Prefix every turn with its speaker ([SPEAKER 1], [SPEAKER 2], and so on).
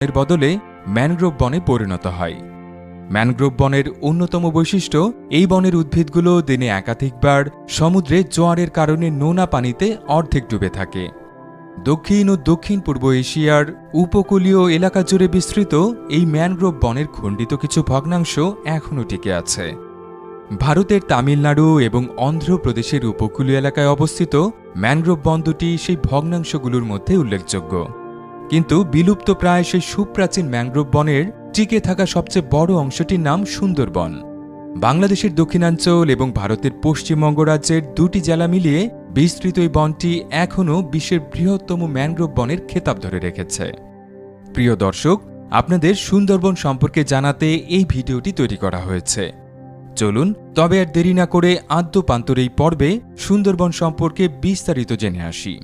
[SPEAKER 1] এর বদলে ম্যানগ্রোভ বনে পরিণত হয়। ম্যানগ্রোভ বনের অন্যতম বৈশিষ্ট্য, এই বনের উদ্ভিদগুলো দিনে একাধিকবার সমুদ্রে জোয়ারের কারণে নোনা পানিতে অর্ধেক ডুবে থাকে। দক্ষিণ ও দক্ষিণ পূর্ব এশিয়ার উপকূলীয় এলাকা জুড়ে বিস্তৃত এই ম্যানগ্রোভ বনের খণ্ডিত কিছু ভগ্নাংশ এখনও টিকে আছে। ভারতের তামিলনাড়ু এবং অন্ধ্রপ্রদেশের উপকূলীয় এলাকায় অবস্থিত ম্যানগ্রোভ বন দুটি সেই ভগ্নাংশগুলোর মধ্যে উল্লেখযোগ্য। কিন্তু বিলুপ্তপ্রায় সেই সুপ্রাচীন ম্যানগ্রোভ বনের টিকে থাকা সবচেয়ে বড় অংশটির নাম সুন্দরবন। বাংলাদেশের দক্ষিণাঞ্চল এবং ভারতের পশ্চিমবঙ্গ রাজ্যের দুটি জেলা মিলিয়ে বিস্তৃত এই বনটি এখনও বিশ্বের বৃহত্তম ম্যানগ্রোভ বনের খেতাব ধরে রেখেছে। প্রিয় দর্শক, আপনাদের সুন্দরবন সম্পর্কে জানাতে এই ভিডিওটি তৈরি করা হয়েছে। চলুন তবে আর দেরি না করে আদ্যপান্তর এই পর্বে সুন্দরবন সম্পর্কে বিস্তারিত জেনে আসি।